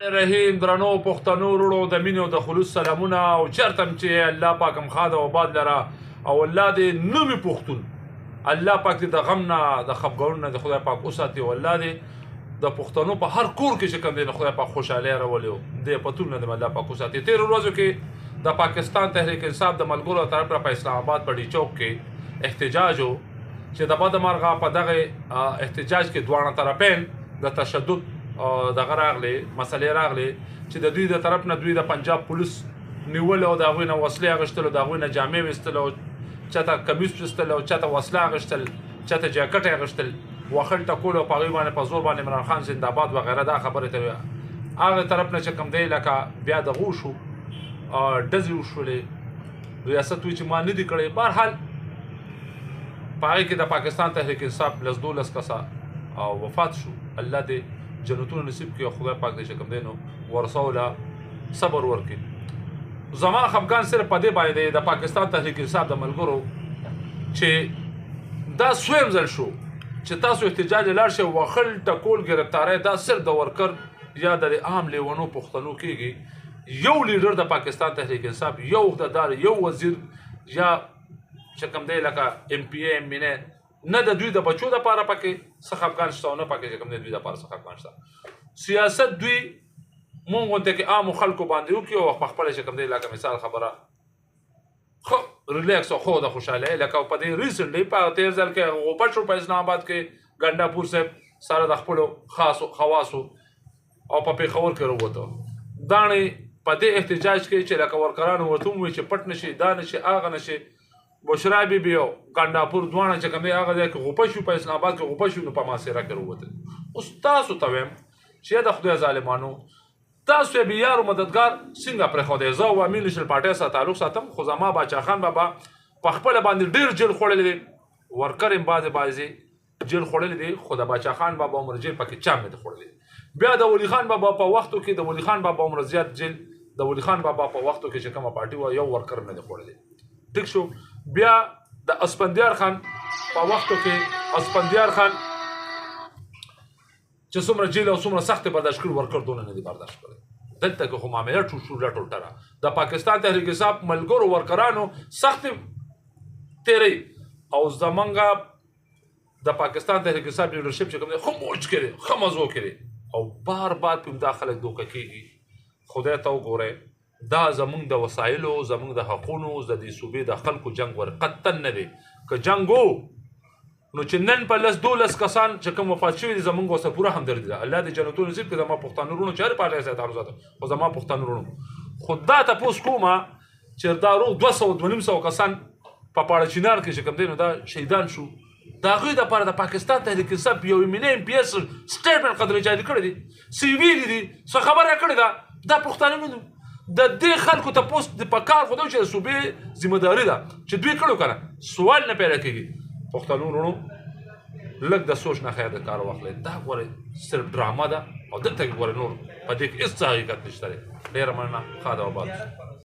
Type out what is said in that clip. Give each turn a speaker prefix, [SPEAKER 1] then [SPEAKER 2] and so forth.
[SPEAKER 1] رحیم درنو پښتنو وروڼو د مینې او د خلوص سلامونه او چېرته هم چې الله پاک هم ښاد او آباد لره او الله دې نومي پښتون الله پاک دې د غم نه د خفګانونو نه د خدای پاک وساتي او الله دې د پښتنو په هر کور کې چې کوم دی د خدای پاک خوشحالي راولي دې پتون نه د الله پاک وساتي. تېرو ورځو کې د پاکستان تحریک انصاف د ملګرو طرف را په اسلام آباد په ډي چوک کې احتجاج و چې د بده مرغه په دغه احتجاج کې دواړه طرفین د تشدد دغه راغلی مسلې راغلی چې د دوی د طرف نه دوی د پنجاب پولیس نیول او د هغوی نه وسلې اخیستل او د هغوی نه جامې ویستل او چاته کمیس ویستل او چاته وسله اخیستل چاته جاکټ اخیستل وخل ټکول او په هغوی باندې په زور باندې عمران خان زنده‌باد وغیره دا خبرې ته هغه طرف نه چې کوم دی لکه بیا دغه وشو ډزې وشولې ریاست وایي چې ما نه دي کړی. بهرحال په هغې کې د پاکستان تحریک انصاف 12 کسه وفات شو. الله دې جنتونه نصیب کړي او خدای پاک دې چې کوم دی نو ورثو صبر ورکړي. زما خفګان صرف په دې باندې دی د پاکستان تحریک انصاف د ملګرو چې دا سویم ځل شو چې تاسو احتجاج لاړ شئ وخل ټکول ګرفتارۍ دا صرف د ورکر یا د عام لیونو پښتنو کېږي. یو لیډر د پاکستان تحریک انصاف یو عهدهدار یو وزیر یا چې کوم دی لکه ایم پی اے ایم این اے نه د دوی د بچو دپاره پکې څه خفګان شته او نه پکې چې کوم دی دوی دپاره څه خفګان شته. سیاست دوی مونږ غوندې کې عامو خلکو باندې وکړي او په خپله چې کوم دی لکه مثال خبره ښه ریلیکس او خو د خوشحالۍ لکه په دې ریسنټلی په تېر ځل کې غوپه شو په اسلام آباد کې ګنډاپور صاحب سره د خپلو خواصو او په پېښور کې راووته. داڼې په دې احتجاج کې چې لکه ورکرانو ورته ووایي چې پټ نشي دا نشي هغه نشي بشرا بیبي او ګنډاپور دواړه چې کوم دی هغه ځای کې غوپه شو په اسلام آباد کې غوپه شو نو په محاصره کې راووتل. اوس تاسو ته وایم چې د خدای ظالمانو تاسو یې بې یارو مددګار څنګه پرېښودی. زه او امین نېشنل پارټۍ سره تعلق ساتم خو زما باچا خان بابا په خپله باندې ډېر جیل خوړلی دی ورکر یې بعضې جیل خوړلی دی خو د باچا خان بابا عمر جیل پکې چا نه دی خوړلی. بیا د ولی خان بابا په وختو کې د ولی خان بابا عمر زیات جیل د ولی خان بابا په وختو کې چې کومه پارټي وه یو ورکر نه دی خوړلی. ټیک شو. بیا د اسپندیار خان په وختو کې اسپندیار خان چې څومره جیل او څومره سختې برداشت کړي ورکر دونه نه دي برداشت کړی. دلته کې خو معامله ټوله ټوټه د پاکستان تحریک انصاف ملګرو ورکرانو سختې تېرۍ او زمونږ د پاکستان تحریک انصاف لیډرشپ چې کوم دی ښه موج کړی ښه مزو کړی او بار بار پې دا خلک دوکه کېږي. خدای ته وګورئ دا زمونږ د وسایلو زمونږ د حقونو د دې صوبې د خلکو جنګ ورقطن نه دی. که جنګ و نو چې نن په 12 کسان چې کوم وفات شوي دي زمونږ ورسره پوره همدردي ده. الله دې جنتونه نصیب کړي زما پښتانه وروڼو چې هر پارټۍ سره تعلق ساتم خو زما پښتانه وروڼو خو دا تپوس کومه چې دا روغ 200 کسان په پاړه چینار کې چې کوم دی نو دا شهیدان شو. د هغوی دپاره د پاکستان تحریک انصاف یو ایمینه ایم پي ایس سټیټمنټ قدرې جاري کړی دی څه ویلي دي څه خبره کړې ده دا پښتانه نه دي. د دې خلکو تپوس په کار خو دا چې د صوبې ذمهداري ده چې دوی کړو که نه سوال نه پیدا کېږي. پښتنو وروڼو لږ د سوچ نه خیر د کار واخلئ. دا ګورئ صرف ډرامه ده او دلته کې ګورئ نور په دې کې هېڅ حقیقت نشته دی. ډېره مننه ښاد او آباد.